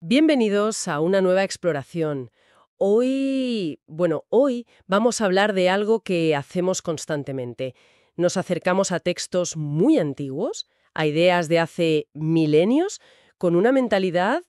Bienvenidos a una nueva exploración. Hoy vamos a hablar de algo que hacemos constantemente. Nos acercamos a textos muy antiguos, a ideas de hace milenios, con una mentalidad,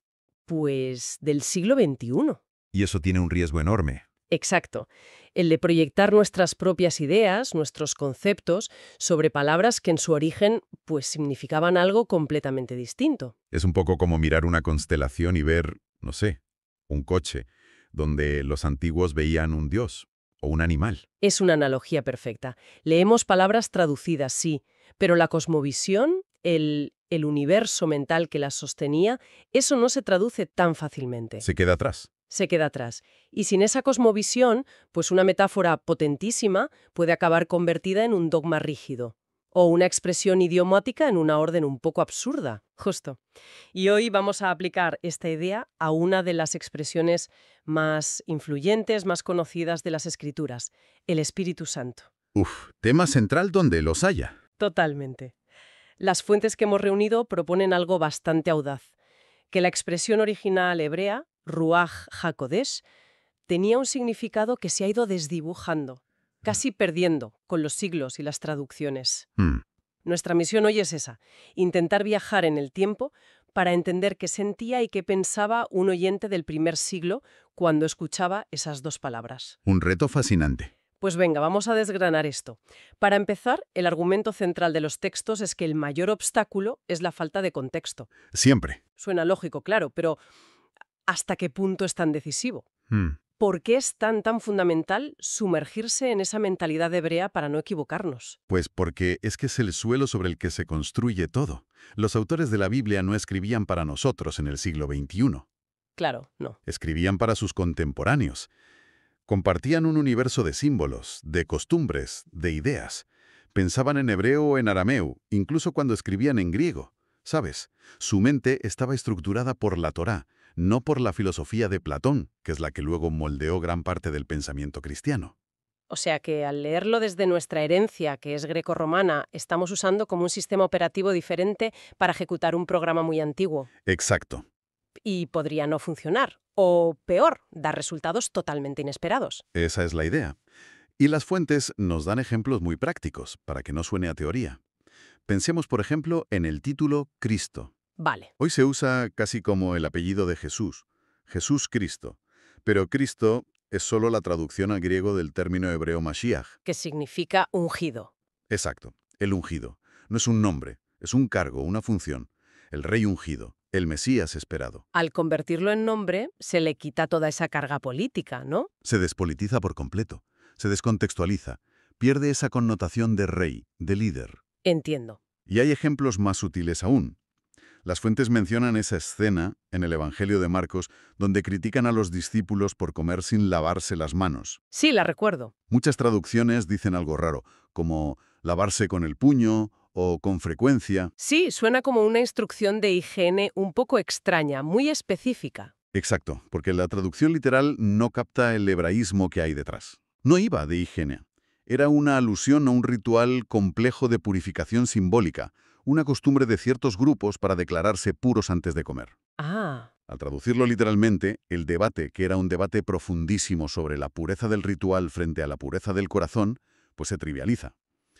pues, del siglo XXI. Y eso tiene un riesgo enorme. Exacto. El de proyectar nuestras propias ideas, nuestros conceptos, sobre palabras que en su origen, pues, significaban algo completamente distinto. Es un poco como mirar una constelación y ver, no sé, un coche, donde los antiguos veían un dios o un animal. Es una analogía perfecta. Leemos palabras traducidas, sí, pero la cosmovisión, el universo mental que las sostenía, eso no se traduce tan fácilmente. Se queda atrás. Se queda atrás. Y sin esa cosmovisión, pues una metáfora potentísima puede acabar convertida en un dogma rígido. O una expresión idiomática en una orden un poco absurda. Justo. Y hoy vamos a aplicar esta idea a una de las expresiones más influyentes, más conocidas de las Escrituras, el Espíritu Santo. Tema central donde los haya. Totalmente. Las fuentes que hemos reunido proponen algo bastante audaz, que la expresión original hebrea, Ruach HaKodesh, tenía un significado que se ha ido desdibujando, casi perdiendo con los siglos y las traducciones. Hmm, Nuestra misión hoy es esa, intentar viajar en el tiempo para entender qué sentía y qué pensaba un oyente del primer siglo cuando escuchaba esas dos palabras. un reto fascinante. Pues venga, vamos a desgranar esto. Para empezar, el argumento central de los textos es que el mayor obstáculo es la falta de contexto. Siempre. Suena lógico, claro, pero ¿hasta qué punto es tan decisivo? Hmm, ¿Por qué es tan fundamental sumergirse en esa mentalidad hebrea para no equivocarnos? Pues porque es el suelo sobre el que se construye todo. Los autores de la Biblia no escribían para nosotros en el siglo XXI. Claro, no. Escribían para sus contemporáneos. Compartían un universo de símbolos, de costumbres, de ideas. Pensaban en hebreo o en arameo, incluso cuando escribían en griego. ¿Sabes? Su mente estaba estructurada por la Torá, no por la filosofía de Platón, que es la que luego moldeó gran parte del pensamiento cristiano. O sea que al leerlo desde nuestra herencia, que es grecorromana, estamos usando como un sistema operativo diferente para ejecutar un programa muy antiguo. Exacto. Y podría no funcionar. O peor, dar resultados totalmente inesperados. Esa es la idea. Y las fuentes nos dan ejemplos muy prácticos, para que no suene a teoría. Pensemos, por ejemplo, en el título Cristo. Vale. Hoy se usa casi como el apellido de Jesús, Jesús Cristo. Pero Cristo es solo la traducción al griego del término hebreo Mashiach. Que significa ungido. Exacto, el ungido. No es un nombre, es un cargo, una función. El rey ungido, el Mesías esperado. Al convertirlo en nombre, se le quita toda esa carga política, ¿no? Se despolitiza por completo, se descontextualiza, pierde esa connotación de rey, de líder. Entiendo. Y hay ejemplos más sutiles aún. Las fuentes mencionan esa escena en el Evangelio de Marcos donde critican a los discípulos por comer sin lavarse las manos. Sí, la recuerdo. Muchas traducciones dicen algo raro, como lavarse con el puño o con frecuencia. Sí, suena como una instrucción de higiene un poco extraña, muy específica. Exacto, porque la traducción literal no capta el hebraísmo que hay detrás. No iba de higiene. Era una alusión a un ritual complejo de purificación simbólica, una costumbre de ciertos grupos para declararse puros antes de comer. Ah, Al traducirlo literalmente, el debate, que era un debate profundísimo sobre la pureza del ritual frente a la pureza del corazón, pues se trivializa.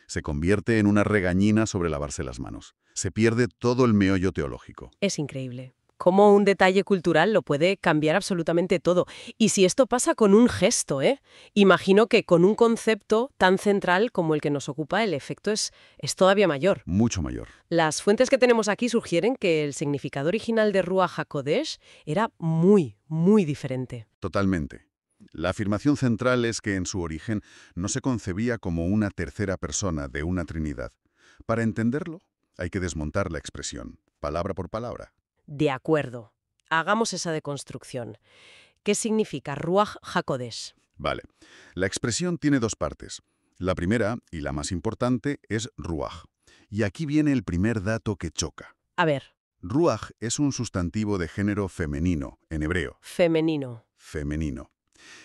Se convierte en una regañina sobre lavarse las manos. Se pierde todo el meollo teológico. es increíble. Cómo un detalle cultural lo puede cambiar absolutamente todo. Y si esto pasa con un gesto, ¿eh? Imagino que con un concepto tan central como el que nos ocupa, el efecto es todavía mayor. Mucho mayor. Las fuentes que tenemos aquí sugieren que el significado original de Ruach HaKodesh era muy diferente. Totalmente. La afirmación central es que en su origen no se concebía como una tercera persona de una trinidad. Para entenderlo, hay que desmontar la expresión, palabra por palabra. De acuerdo. Hagamos esa deconstrucción. ¿Qué significa Ruach HaKodesh? Vale. La expresión tiene dos partes. La primera, y la más importante, es ruaj. Y aquí viene el primer dato que choca. A ver, Ruaj es un sustantivo de género femenino, en hebreo, femenino. femenino.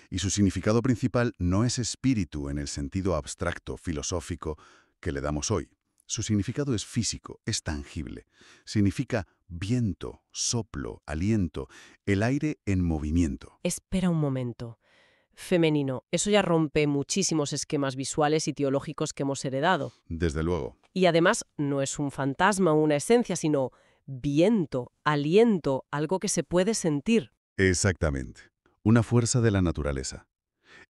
Y su significado principal no es espíritu en el sentido abstracto, filosófico que le damos hoy. Su significado es físico, es tangible. Significa viento, soplo, aliento, el aire en movimiento. Espera un momento. Femenino, eso ya rompe muchísimos esquemas visuales y teológicos que hemos heredado. Desde luego. Y además no es un fantasma o una esencia, sino viento, aliento, algo que se puede sentir. Exactamente. Una fuerza de la naturaleza.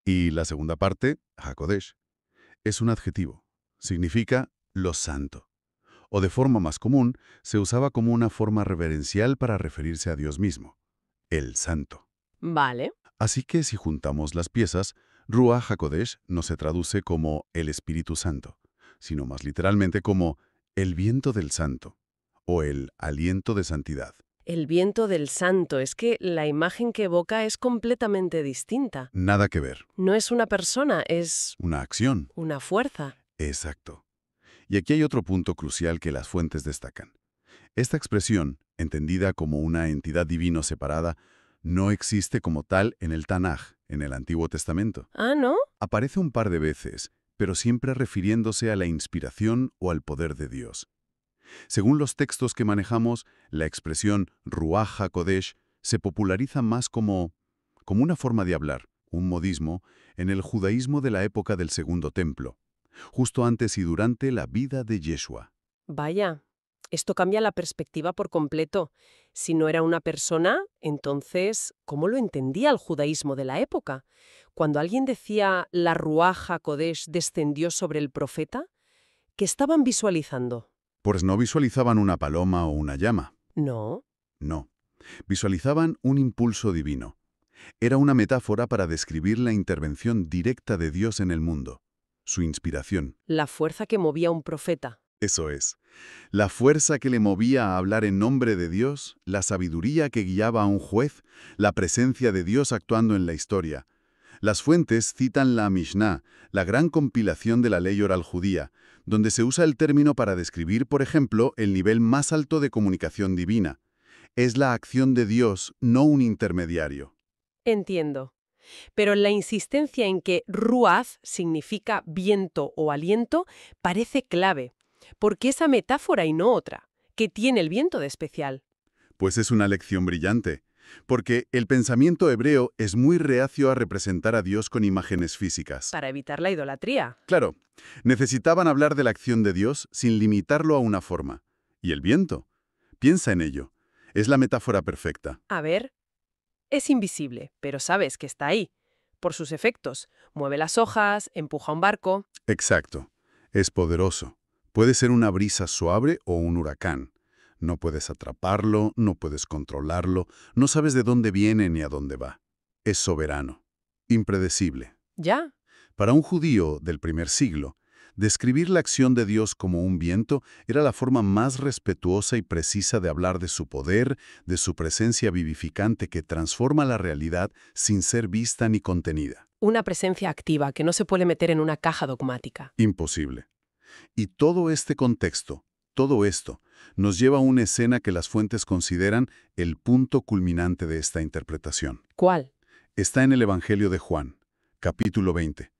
Y la segunda parte, Hakodesh, es un adjetivo. Significa lo santo. O de forma más común, se usaba como una forma reverencial para referirse a Dios mismo. El santo. Vale. Así que si juntamos las piezas, Ruach HaKodesh no se traduce como el Espíritu Santo, sino más literalmente como el viento del santo o el aliento de santidad. El viento del santo, es que la imagen que evoca es completamente distinta. Nada que ver. No es una persona, es Una acción. una fuerza. Exacto. Y aquí hay otro punto crucial que las fuentes destacan. Esta expresión, entendida como una entidad divino separada, no existe como tal en el Tanaj, en el Antiguo Testamento. Ah, ¿no? Aparece un par de veces, pero siempre refiriéndose a la inspiración o al poder de Dios. Según los textos que manejamos, la expresión Ruach HaKodesh se populariza más como una forma de hablar, un modismo, en el judaísmo de la época del Segundo Templo, justo antes y durante la vida de Yeshua. Vaya, esto cambia la perspectiva por completo. Si no era una persona, entonces, ¿cómo lo entendía el judaísmo de la época? Cuando alguien decía la Ruach HaKodesh descendió sobre el profeta, ¿qué estaban visualizando? Pues no visualizaban una paloma o una llama. No. No. Visualizaban un impulso divino. Era una metáfora para describir la intervención directa de Dios en el mundo, su inspiración. La fuerza que movía a un profeta. Eso es. La fuerza que le movía a hablar en nombre de Dios, la sabiduría que guiaba a un juez, la presencia de Dios actuando en la historia. Las fuentes citan la Mishnah, la gran compilación de la ley oral judía, donde se usa el término para describir, por ejemplo, el nivel más alto de comunicación divina. Es la acción de Dios, no un intermediario. Entiendo. Pero la insistencia en que ruaz significa viento o aliento parece clave, porque esa metáfora y no otra, que tiene el viento de especial. Pues es una lección brillante, porque el pensamiento hebreo es muy reacio a representar a Dios con imágenes físicas. Para evitar la idolatría. Claro, necesitaban hablar de la acción de Dios sin limitarlo a una forma. ¿Y el viento? Piensa en ello. Es la metáfora perfecta. A ver, es invisible, pero sabes que está ahí. Por sus efectos, mueve las hojas, empuja un barco. Exacto. Es poderoso. Puede ser una brisa suave o un huracán. No puedes atraparlo, no puedes controlarlo, no sabes de dónde viene ni a dónde va. Es soberano. Impredecible. Ya. Para un judío del primer siglo, describir la acción de Dios como un viento era la forma más respetuosa y precisa de hablar de su poder, de su presencia vivificante que transforma la realidad sin ser vista ni contenida. Una presencia activa que no se puede meter en una caja dogmática. Imposible. Y todo este contexto, todo esto, nos lleva a una escena que las fuentes consideran el punto culminante de esta interpretación. ¿Cuál? Está en el Evangelio de Juan, capítulo 20.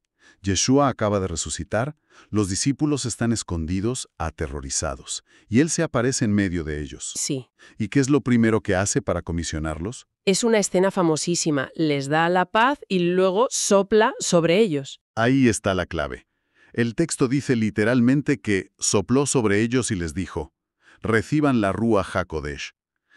Yeshua acaba de resucitar, los discípulos están escondidos, aterrorizados, y él se aparece en medio de ellos. Sí. ¿Y qué es lo primero que hace para comisionarlos? Es una escena famosísima. Les da la paz y luego sopla sobre ellos. Ahí está la clave. El texto dice literalmente que sopló sobre ellos y les dijo, reciban la Ruach HaKodesh.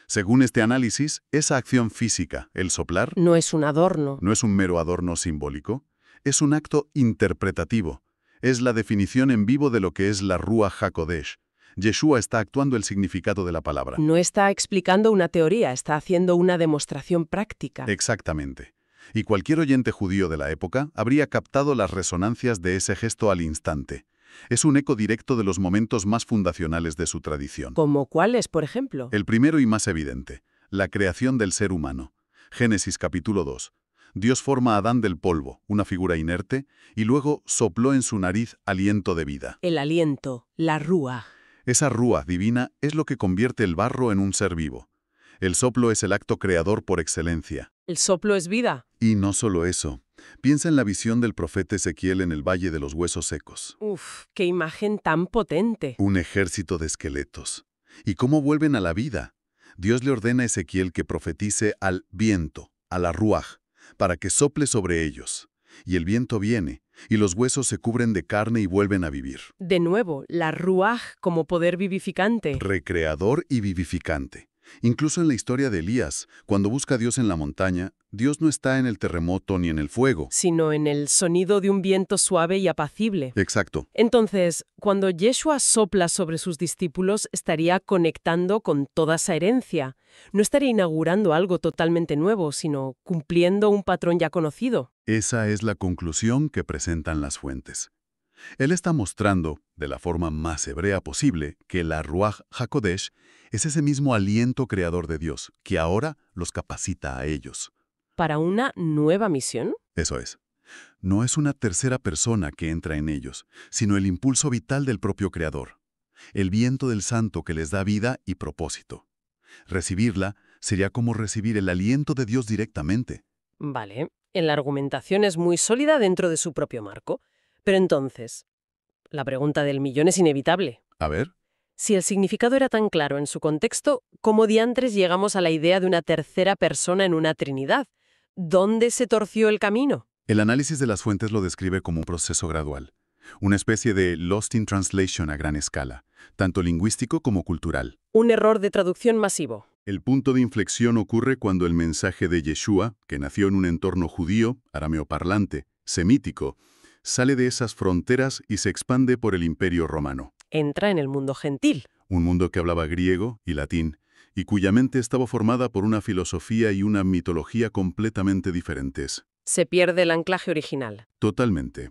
Según este análisis, esa acción física, el soplar, No es un adorno. no es un mero adorno simbólico, es un acto interpretativo. Es la definición en vivo de lo que es la Ruach HaKodesh. Yeshua está actuando el significado de la palabra. No está explicando una teoría, está haciendo una demostración práctica. Exactamente. Y cualquier oyente judío de la época habría captado las resonancias de ese gesto al instante. Es un eco directo de los momentos más fundacionales de su tradición. ¿Como cuáles, por ejemplo? El primero y más evidente, la creación del ser humano. Génesis capítulo 2. Dios forma a Adán del polvo, una figura inerte, y luego sopló en su nariz aliento de vida. El aliento, la rúa. Esa rúa divina es lo que convierte el barro en un ser vivo. El soplo es el acto creador por excelencia. ¿El soplo es vida? Y no solo eso. Piensa en la visión del profeta Ezequiel en el Valle de los Huesos Secos. Uf, qué imagen tan potente. Un ejército de esqueletos. ¿Y cómo vuelven a la vida? Dios le ordena a Ezequiel que profetice al viento, a la ruaj, para que sople sobre ellos. Y el viento viene, y los huesos se cubren de carne y vuelven a vivir. De nuevo, la ruaj como poder vivificante. Recreador y vivificante. Incluso en la historia de Elías, cuando busca a Dios en la montaña, Dios no está en el terremoto ni en el fuego. Sino en el sonido de un viento suave y apacible. Exacto. Entonces, cuando Yeshua sopla sobre sus discípulos, estaría conectando con toda esa herencia. No estaría inaugurando algo totalmente nuevo, sino cumpliendo un patrón ya conocido. Esa es la conclusión que presentan las fuentes. Él está mostrando, de la forma más hebrea posible, que la Ruaj HaKodesh es ese mismo aliento creador de Dios, que ahora los capacita a ellos. ¿Para una nueva misión? Eso es. No es una tercera persona que entra en ellos, sino el impulso vital del propio Creador. El viento del Santo que les da vida y propósito. Recibirla sería como recibir el aliento de Dios directamente. Vale, la argumentación es muy sólida dentro de su propio marco. Pero entonces, la pregunta del millón es inevitable. A ver. Si el significado era tan claro en su contexto, ¿cómo diantres llegamos a la idea de una tercera persona en una trinidad? ¿Dónde se torció el camino? El análisis de las fuentes lo describe como un proceso gradual, una especie de lost in translation a gran escala, tanto lingüístico como cultural. Un error de traducción masivo. El punto de inflexión ocurre cuando el mensaje de Yeshua, que nació en un entorno judío, arameoparlante, semítico, sale de esas fronteras y se expande por el Imperio Romano. Entra en el mundo gentil. Un mundo que hablaba griego y latín, y cuya mente estaba formada por una filosofía y una mitología completamente diferentes. Se pierde el anclaje original. Totalmente.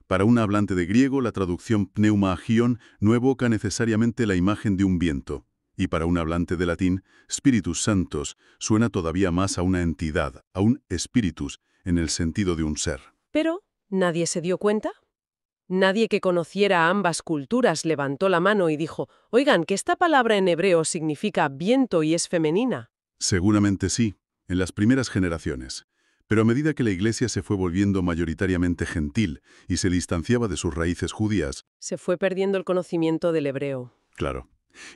Para un hablante de griego, la traducción pneumagion no evoca necesariamente la imagen de un viento. Y para un hablante de latín, Spiritus Sanctos suena todavía más a una entidad, a un spiritus, en el sentido de un ser. Pero, ¿nadie se dio cuenta? Nadie que conociera a ambas culturas levantó la mano y dijo, oigan, que esta palabra en hebreo significa viento y es femenina. Seguramente sí, en las primeras generaciones. Pero a medida que la Iglesia se fue volviendo mayoritariamente gentil y se distanciaba de sus raíces judías, Se fue perdiendo el conocimiento del hebreo. claro,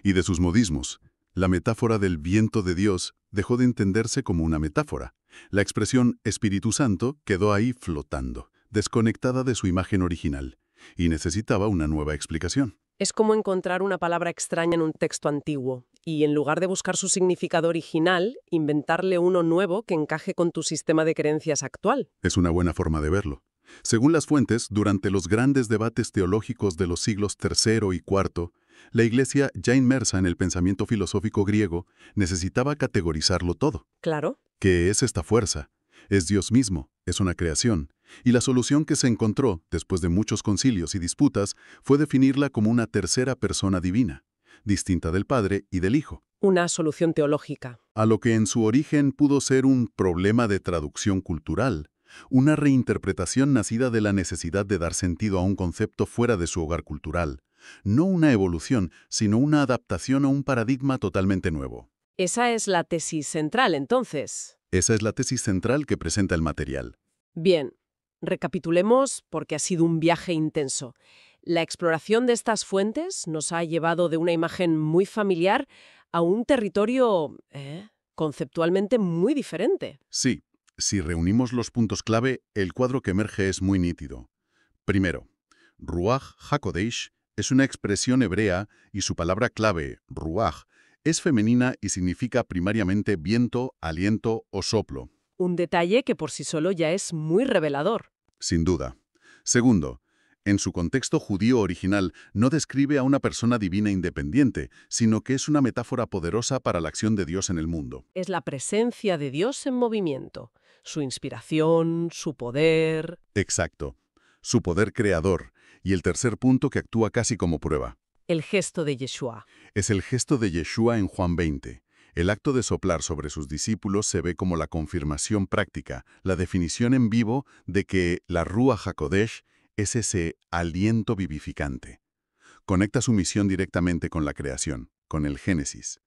y de sus modismos, la metáfora del viento de Dios dejó de entenderse como una metáfora. La expresión Espíritu Santo quedó ahí flotando, desconectada de su imagen original, y necesitaba una nueva explicación. Es como encontrar una palabra extraña en un texto antiguo y, en lugar de buscar su significado original, inventarle uno nuevo que encaje con tu sistema de creencias actual. Es una buena forma de verlo. Según las fuentes, durante los grandes debates teológicos de los siglos III y IV, la Iglesia, ya inmersa en el pensamiento filosófico griego, necesitaba categorizarlo todo. Claro. ¿Qué es esta fuerza? Es Dios mismo, es una creación. Y la solución que se encontró, después de muchos concilios y disputas, fue definirla como una tercera persona divina, distinta del Padre y del Hijo. Una solución teológica. A lo que en su origen pudo ser un problema de traducción cultural, una reinterpretación nacida de la necesidad de dar sentido a un concepto fuera de su hogar cultural. No una evolución, sino una adaptación a un paradigma totalmente nuevo. Esa es la tesis central, entonces. Esa es la tesis central que presenta el material. Bien, recapitulemos porque ha sido un viaje intenso. La exploración de estas fuentes nos ha llevado de una imagen muy familiar a un territorio conceptualmente muy diferente. Sí, si reunimos los puntos clave, el cuadro que emerge es muy nítido. Primero, Ruaj HaKodesh es una expresión hebrea y su palabra clave, Ruaj, es femenina y significa primariamente viento, aliento o soplo. Un detalle que por sí solo ya es muy revelador. Sin duda. Segundo, en su contexto judío original no describe a una persona divina independiente, sino que es una metáfora poderosa para la acción de Dios en el mundo. Es la presencia de Dios en movimiento, su inspiración, su poder. Exacto. Su poder creador. Y el tercer punto que actúa casi como prueba. El gesto de Yeshua. Es el gesto de Yeshua en Juan 20. El acto de soplar sobre sus discípulos se ve como la confirmación práctica, la definición en vivo de que la Ruaj HaKodesh es ese aliento vivificante. Conecta su misión directamente con la creación, con el Génesis.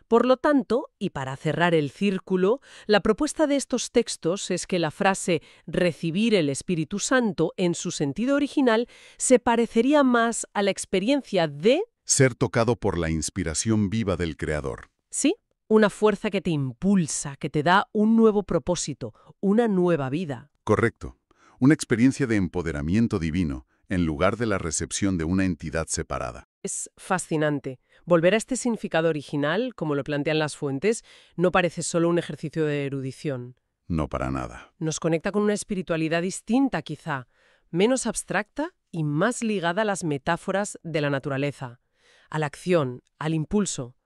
Por lo tanto, y para cerrar el círculo, la propuesta de estos textos es que la frase recibir el Espíritu Santo en su sentido original se parecería más a la experiencia de... Ser tocado por la inspiración viva del Creador. Sí, Una fuerza que te impulsa, que te da un nuevo propósito, una nueva vida. Correcto. Una experiencia de empoderamiento divino, en lugar de la recepción de una entidad separada. Es fascinante. Volver a este significado original, como lo plantean las fuentes, no parece solo un ejercicio de erudición. No para nada. Nos conecta con una espiritualidad distinta, quizá, menos abstracta y más ligada a las metáforas de la naturaleza, a la acción, al impulso,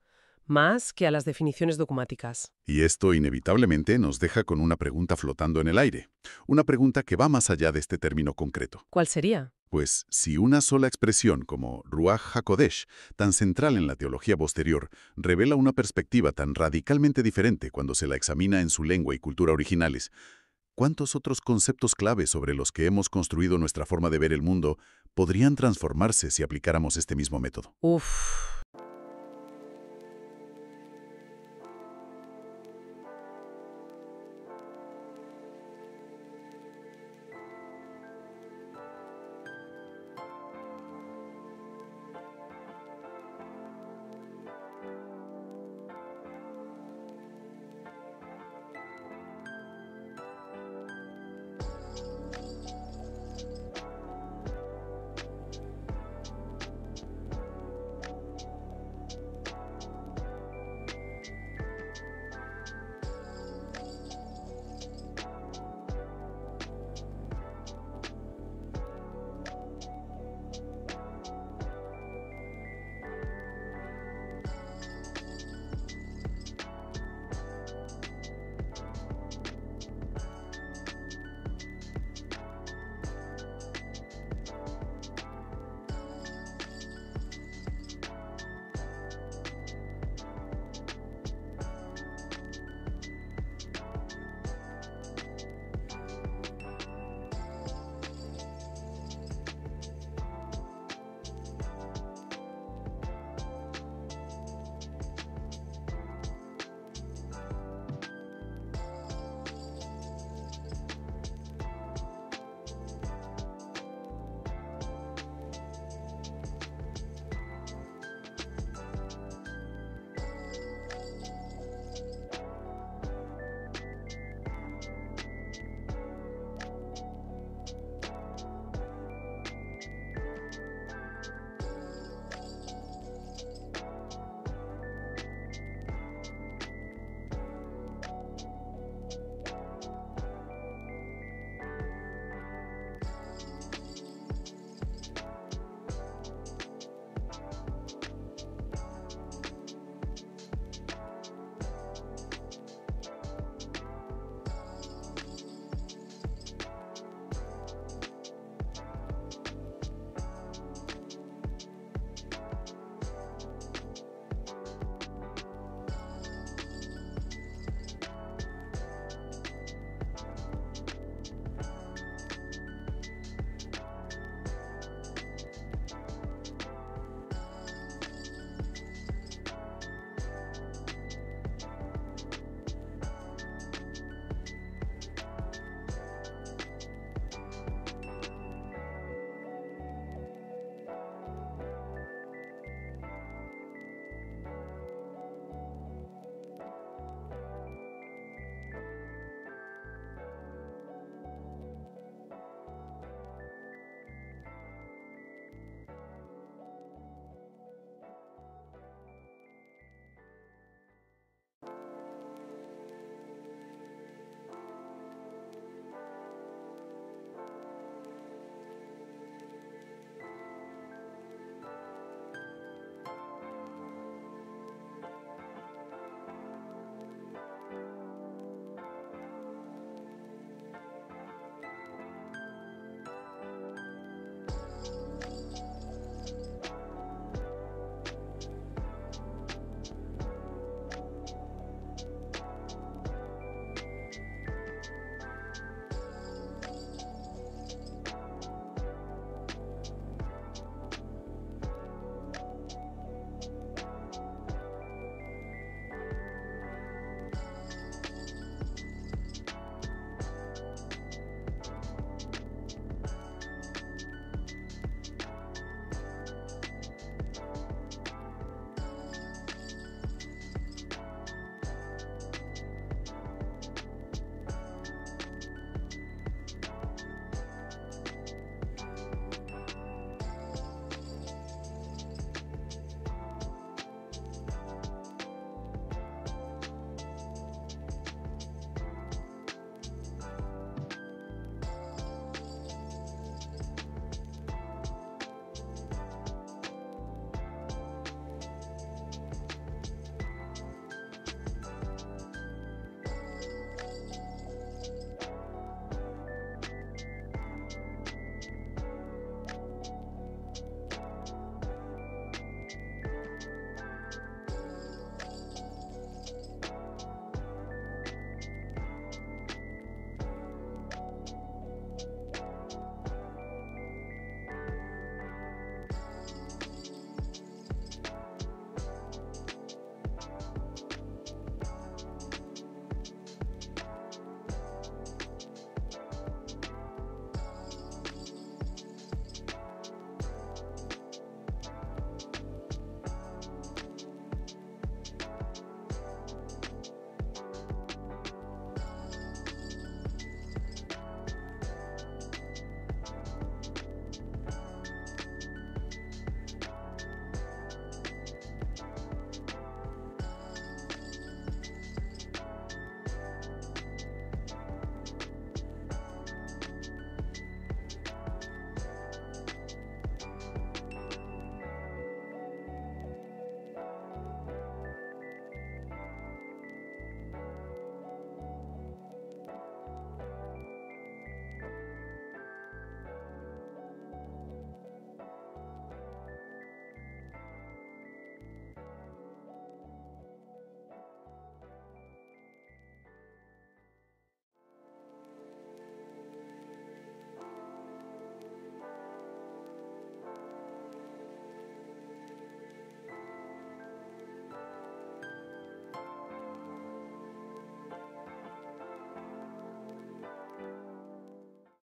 más que a las definiciones dogmáticas. Y esto inevitablemente nos deja con una pregunta flotando en el aire. Una pregunta que va más allá de este término concreto. ¿Cuál sería? Pues si una sola expresión como Ruach HaKodesh, tan central en la teología posterior, revela una perspectiva tan radicalmente diferente cuando se la examina en su lengua y cultura originales, ¿cuántos otros conceptos clave sobre los que hemos construido nuestra forma de ver el mundo podrían transformarse si aplicáramos este mismo método? Uf,